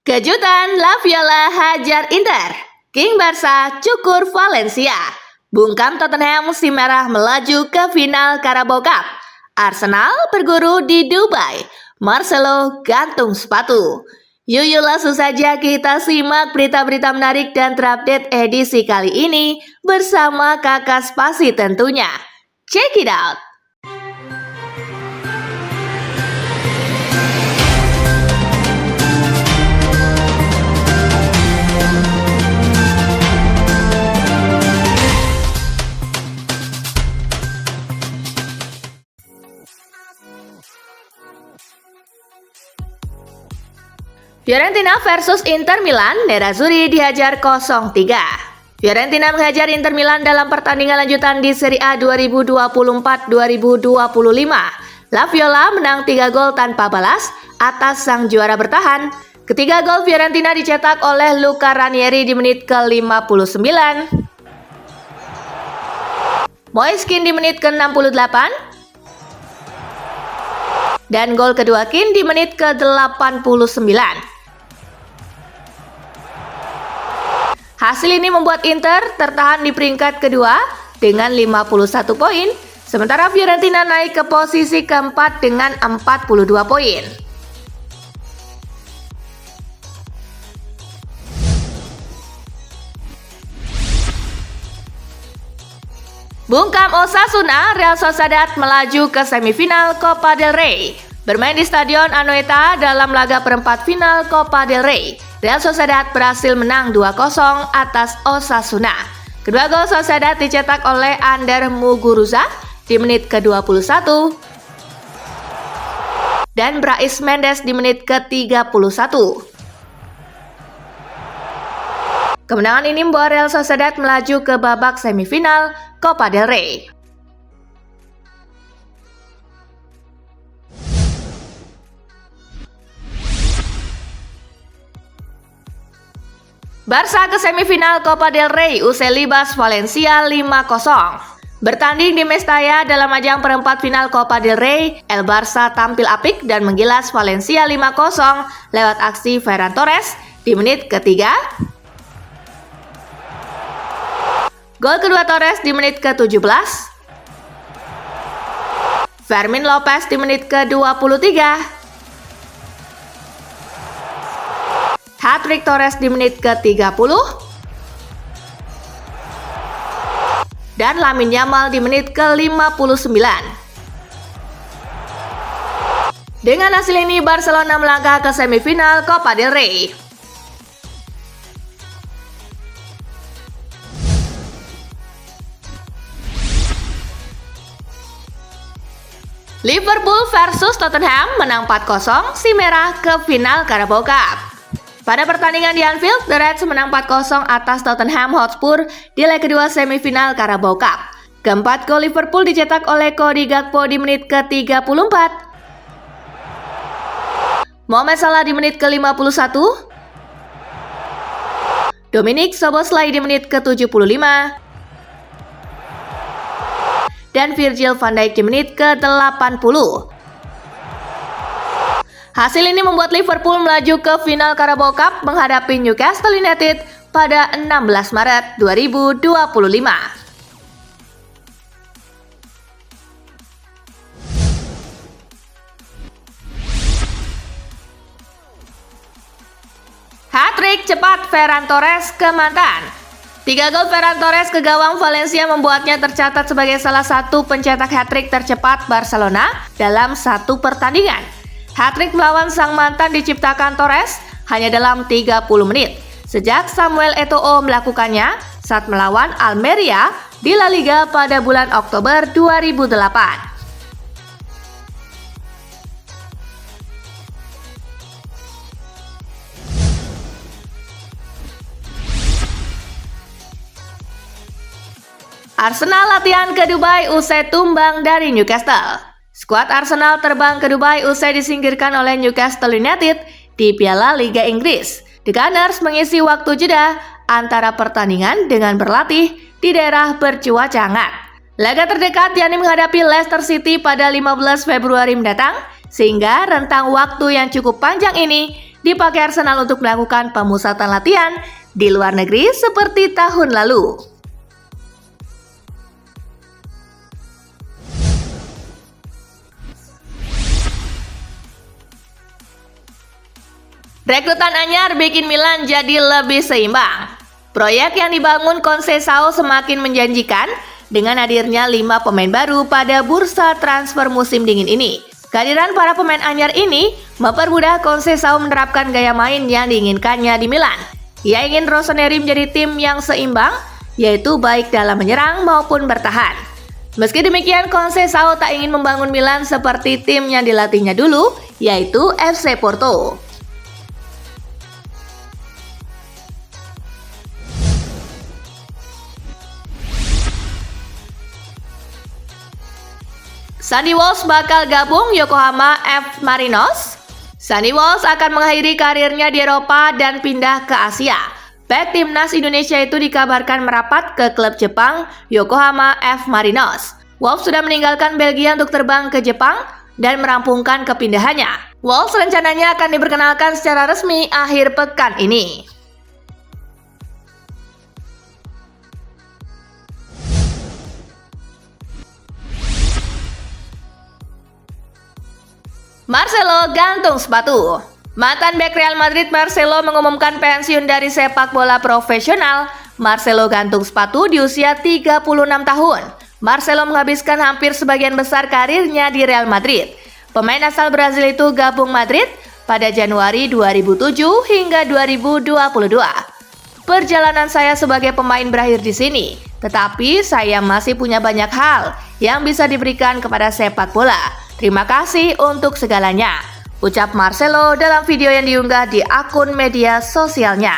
Kejutan Laviola hajar Inter, King Barca cukur Valencia, bungkam Tottenham si merah melaju ke final Carabao Cup, Arsenal berguru di Dubai, Marcelo gantung sepatu. Yuk langsung saja kita simak berita-berita menarik dan terupdate edisi kali ini bersama Kakak Spasi tentunya. Check it out! Fiorentina versus Inter Milan, Nerazzurri dihajar 0-3. Fiorentina menghajar Inter Milan dalam pertandingan lanjutan di Serie A 2024-2025. Laviola menang 3 gol tanpa balas atas sang juara bertahan. Ketiga gol Fiorentina dicetak oleh Luca Ranieri di menit ke-59. Moiskin di menit ke-68. Dan gol kedua Kin di menit ke-89. Hasil ini membuat Inter tertahan di peringkat kedua dengan 51 poin, sementara Fiorentina naik ke posisi keempat dengan 42 poin. Bungkam Osasuna, Real Sociedad melaju ke semifinal Copa del Rey. Bermain di Stadion Anoeta dalam laga perempat final Copa del Rey, Real Sociedad berhasil menang 2-0 atas Osasuna. Kedua gol Sociedad dicetak oleh Ander Muguruza di menit ke-21 dan Brais Mendes di menit ke-31. Kemenangan ini membawa Real Sociedad melaju ke babak semifinal Copa del Rey. Barca ke semifinal Copa del Rey usai libas Valencia 5-0. Bertanding di Mestalla dalam ajang perempat final Copa del Rey, El Barça tampil apik dan menggilas Valencia 5-0 lewat aksi Ferran Torres di menit ketiga. Gol kedua Torres di menit ke-17. Fermin Lopez di menit ke-23. Hat-trick Torres di menit ke-30. Dan Lamine Yamal di menit ke-59. Dengan hasil ini Barcelona melangkah ke semifinal Copa del Rey. Liverpool versus Tottenham menang 4-0 si merah ke final Carabao Cup. Pada pertandingan di Anfield, The Reds menang 4-0 atas Tottenham Hotspur di leg kedua semifinal Carabao Cup. Keempat gol Liverpool dicetak oleh Cody Gakpo di menit ke-34. Mohamed Salah di menit ke-51. Dominic Szoboszlai di menit ke-75. Dan Virgil van Dijk di menit ke-80. Hasil ini membuat Liverpool melaju ke final Carabao Cup menghadapi Newcastle United pada 16 Maret 2025. Hat-trick cepat Ferran Torres ke mantan. 3 gol Ferran Torres ke gawang Valencia membuatnya tercatat sebagai salah satu pencetak hat-trick tercepat Barcelona dalam satu pertandingan. Hat-trick melawan sang mantan diciptakan Torres hanya dalam 30 menit sejak Samuel Eto'o melakukannya saat melawan Almeria di La Liga pada bulan Oktober 2008. Arsenal latihan ke Dubai usai tumbang dari Newcastle. Skuad Arsenal terbang ke Dubai usai disingkirkan oleh Newcastle United di Piala Liga Inggris. The Gunners mengisi waktu jeda antara pertandingan dengan berlatih di daerah bercuaca hangat. Laga terdekat yakni menghadapi Leicester City pada 15 Februari mendatang, sehingga rentang waktu yang cukup panjang ini dipakai Arsenal untuk melakukan pemusatan latihan di luar negeri seperti tahun lalu. Rekrutan anyar bikin Milan jadi lebih seimbang. Proyek yang dibangun Conceição semakin menjanjikan dengan hadirnya 5 pemain baru pada bursa transfer musim dingin ini. Kehadiran para pemain anyar ini mempermudah Conceição menerapkan gaya main yang diinginkannya di Milan. Ia ingin Rossoneri menjadi tim yang seimbang, yaitu baik dalam menyerang maupun bertahan. Meski demikian, Conceição tak ingin membangun Milan seperti tim yang dilatihnya dulu, yaitu FC Porto. Sandy Walsh bakal gabung Yokohama F. Marinos. Sandy Walsh akan mengakhiri karirnya di Eropa dan pindah ke Asia. Bek timnas Indonesia itu dikabarkan merapat ke klub Jepang Yokohama F. Marinos. Walsh sudah meninggalkan Belgia untuk terbang ke Jepang dan merampungkan kepindahannya. Walsh rencananya akan diperkenalkan secara resmi akhir pekan ini. Marcelo gantung sepatu. Mantan bek Real Madrid Marcelo mengumumkan pensiun dari sepak bola profesional. Marcelo gantung sepatu di usia 36 tahun. Marcelo menghabiskan hampir sebagian besar karirnya di Real Madrid. Pemain asal Brazil itu gabung Madrid pada Januari 2007 hingga 2022. Perjalanan saya sebagai pemain berakhir di sini, tetapi saya masih punya banyak hal yang bisa diberikan kepada sepak bola. Terima kasih untuk segalanya, ucap Marcelo dalam video yang diunggah di akun media sosialnya.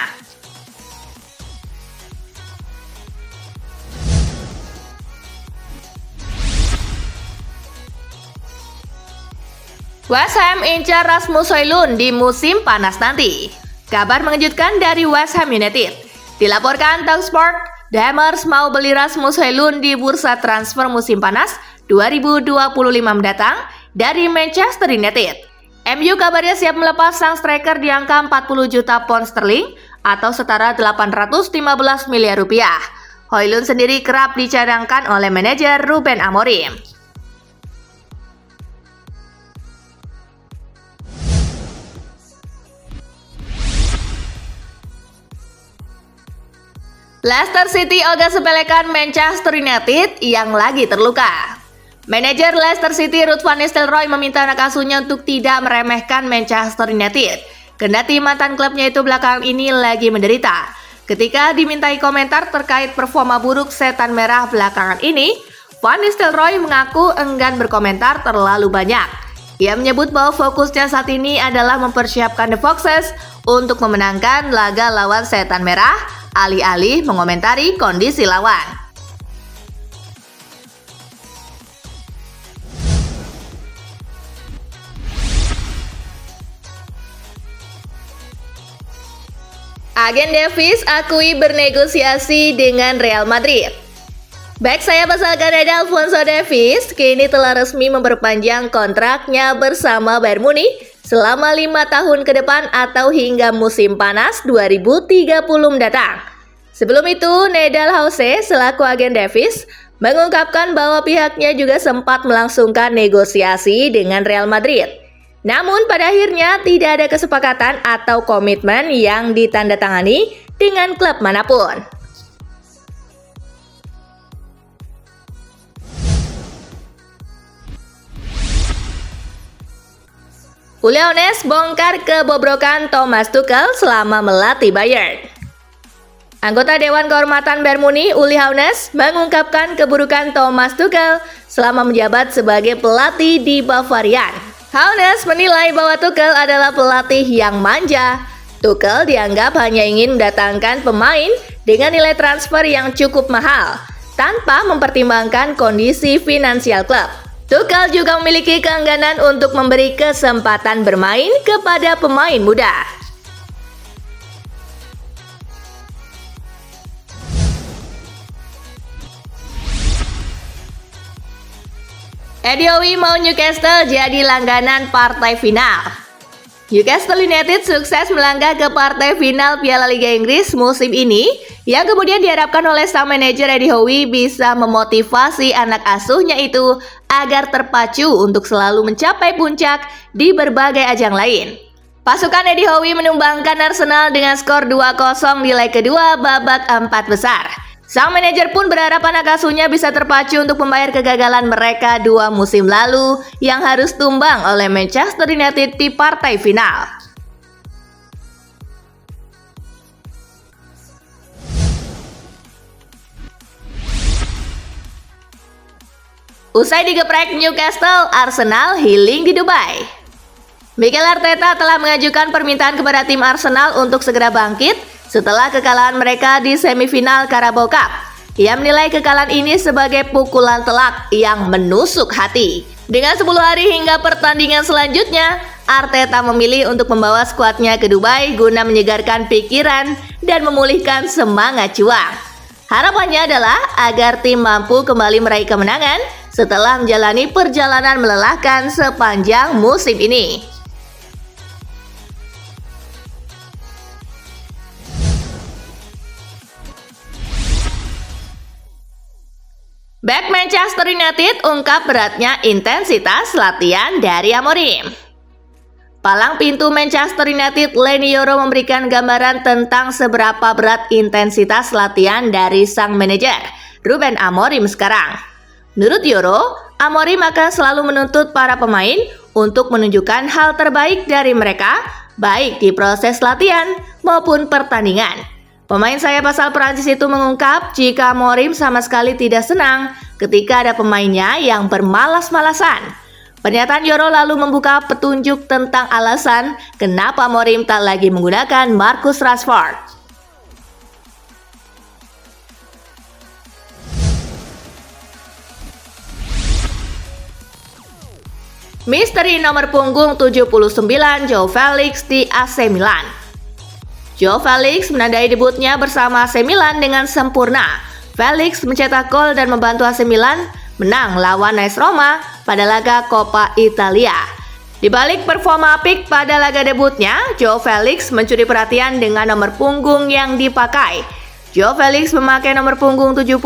West Ham incar Rasmus Højlund di musim panas nanti. Kabar mengejutkan dari West Ham United. Dilaporkan Talksport, The Hammers mau beli Rasmus Højlund di bursa transfer musim panas 2025 mendatang dari Manchester United. MU kabarnya siap melepas sang striker di angka 40 juta pound sterling atau setara 815 miliar rupiah. Højlund sendiri kerap dicadangkan oleh manajer Ruben Amorim. Leicester City ogah sepelekan Manchester United yang lagi terluka. Manajer Leicester City Ruud van Nistelrooy meminta anak asuhnya untuk tidak meremehkan Manchester United. Kendati mantan klubnya itu belakangan ini lagi menderita. Ketika dimintai komentar terkait performa buruk setan merah belakangan ini, Van Nistelrooy mengaku enggan berkomentar terlalu banyak. Ia menyebut bahwa fokusnya saat ini adalah mempersiapkan The Foxes untuk memenangkan laga lawan setan merah, alih-alih mengomentari kondisi lawan. Agen Davies akui bernegosiasi dengan Real Madrid. Bek sayap asal Kanada Alphonso Davies kini telah resmi memperpanjang kontraknya bersama Bayern Munich selama 5 tahun ke depan atau hingga musim panas 2030 mendatang. Sebelum itu, Nedalhausen selaku agen Davies mengungkapkan bahwa pihaknya juga sempat melangsungkan negosiasi dengan Real Madrid. Namun pada akhirnya tidak ada kesepakatan atau komitmen yang ditandatangani dengan klub manapun. Uli Hoeneß bongkar kebobrokan Thomas Tuchel selama melatih Bayern. Anggota Dewan Kehormatan Bayern Munich, Uli Hoeneß, mengungkapkan keburukan Thomas Tuchel selama menjabat sebagai pelatih di Bavarian. Hoeneß menilai bahwa Tuchel adalah pelatih yang manja. Tuchel dianggap hanya ingin mendatangkan pemain dengan nilai transfer yang cukup mahal, tanpa mempertimbangkan kondisi finansial klub. Tuchel juga memiliki keengganan untuk memberi kesempatan bermain kepada pemain muda. Eddie Howe mau Newcastle jadi langganan partai final. Newcastle United sukses melangkah ke partai final Piala Liga Inggris musim ini, yang kemudian diharapkan oleh sang manajer Eddie Howe bisa memotivasi anak asuhnya itu agar terpacu untuk selalu mencapai puncak di berbagai ajang lain. Pasukan Eddie Howe menumbangkan Arsenal dengan skor 2-0 di leg kedua babak 4 besar. Sang manajer pun berharap anak asuhnya bisa terpacu untuk membayar kegagalan mereka 2 musim lalu yang harus tumbang oleh Manchester United di partai final. Usai digeprek Newcastle, Arsenal healing di Dubai. Mikel Arteta telah mengajukan permintaan kepada tim Arsenal untuk segera bangkit setelah kekalahan mereka di semifinal Carabao Cup. Ia menilai kekalahan ini sebagai pukulan telak yang menusuk hati. Dengan 10 hari hingga pertandingan selanjutnya, Arteta memilih untuk membawa skuadnya ke Dubai guna menyegarkan pikiran dan memulihkan semangat juang. Harapannya adalah agar tim mampu kembali meraih kemenangan setelah menjalani perjalanan melelahkan sepanjang musim ini. Back Manchester United ungkap beratnya intensitas latihan dari Amorim. Palang pintu Manchester United Leny Yoro memberikan gambaran tentang seberapa berat intensitas latihan dari sang manajer Ruben Amorim sekarang. Menurut Yoro, Amorim akan selalu menuntut para pemain untuk menunjukkan hal terbaik dari mereka, baik di proses latihan maupun pertandingan. Pemain sayap asal Prancis itu mengungkap jika Amorim sama sekali tidak senang ketika ada pemainnya yang bermalas-malasan. Pernyataan Yoro lalu membuka petunjuk tentang alasan kenapa Amorim tak lagi menggunakan Marcus Rashford. Misteri nomor punggung 79 Joao Felix di AC Milan. Joao Felix menandai debutnya bersama AC Milan dengan sempurna. Felix mencetak gol dan membantu AC Milan menang lawan AS Roma pada laga Coppa Italia. Di balik performa apik pada laga debutnya, Joao Felix mencuri perhatian dengan nomor punggung yang dipakai. Joao Felix memakai nomor punggung 79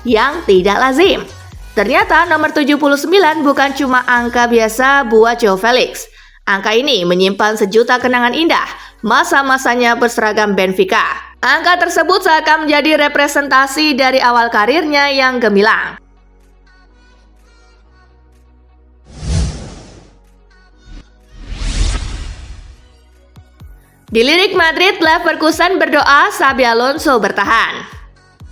yang tidak lazim. Ternyata nomor 79 bukan cuma angka biasa buat Joao Felix. Angka ini menyimpan sejuta kenangan indah masa-masanya berseragam Benfica. Angka tersebut seakan menjadi representasi dari awal karirnya yang gemilang. Dilirik Madrid, Leverkusen berdoa Xabi Alonso bertahan.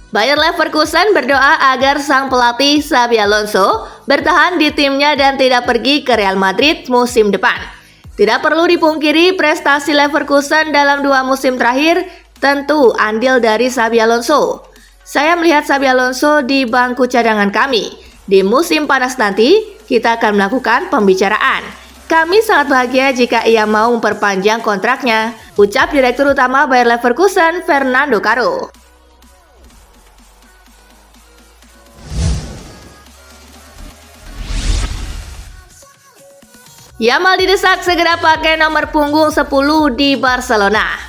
Bayer Leverkusen berdoa agar sang pelatih Xabi Alonso bertahan di timnya dan tidak pergi ke Real Madrid musim depan. Tidak perlu dipungkiri, prestasi Leverkusen dalam 2 musim terakhir tentu andil dari Xabi Alonso. Saya melihat Xabi Alonso di bangku cadangan kami. Di musim panas nanti, kita akan melakukan pembicaraan. Kami sangat bahagia jika ia mau memperpanjang kontraknya, ucap Direktur Utama Bayer Leverkusen, Fernando Caro. Yamal didesak segera pakai nomor punggung 10 di Barcelona.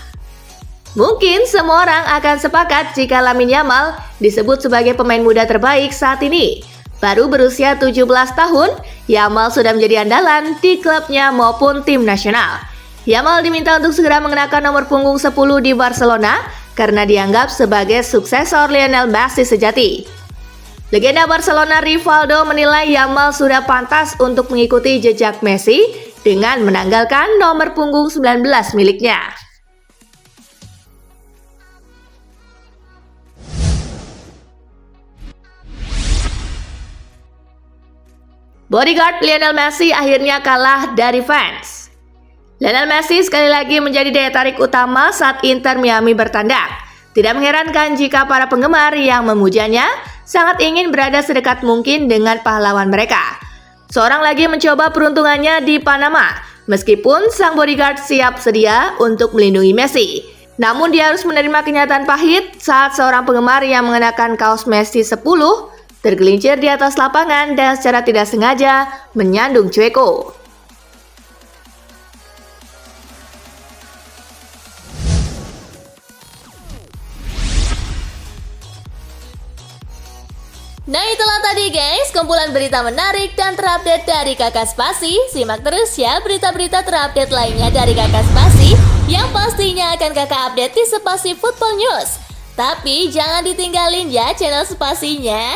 Mungkin semua orang akan sepakat jika Lamine Yamal disebut sebagai pemain muda terbaik saat ini. Baru berusia 17 tahun, Yamal sudah menjadi andalan di klubnya maupun tim nasional. Yamal diminta untuk segera mengenakan nomor punggung 10 di Barcelona karena dianggap sebagai suksesor Lionel Messi sejati. Legenda Barcelona Rivaldo menilai Yamal sudah pantas untuk mengikuti jejak Messi dengan menanggalkan nomor punggung 19 miliknya. Bodyguard Lionel Messi akhirnya kalah dari fans. Lionel Messi sekali lagi menjadi daya tarik utama saat Inter Miami bertandang. Tidak mengherankan jika para penggemar yang memujanya sangat ingin berada sedekat mungkin dengan pahlawan mereka. Seorang lagi mencoba peruntungannya di Panama, meskipun sang bodyguard siap sedia untuk melindungi Messi. Namun dia harus menerima kenyataan pahit saat seorang penggemar yang mengenakan kaos Messi 10 tergelincir di atas lapangan dan secara tidak sengaja menyandung Cueko. Nah itulah tadi guys, kumpulan berita menarik dan terupdate dari Kakak Spasi. Simak terus ya berita-berita terupdate lainnya dari Kakak Spasi yang pastinya akan Kakak update di Spasi Football News. Tapi jangan ditinggalin ya channel Spasinya,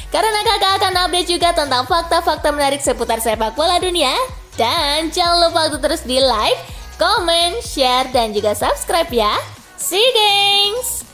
karena Kakak akan update juga tentang fakta-fakta menarik seputar sepak bola dunia. Dan jangan lupa untuk terus di like, comment, share, dan juga subscribe ya. See you guys!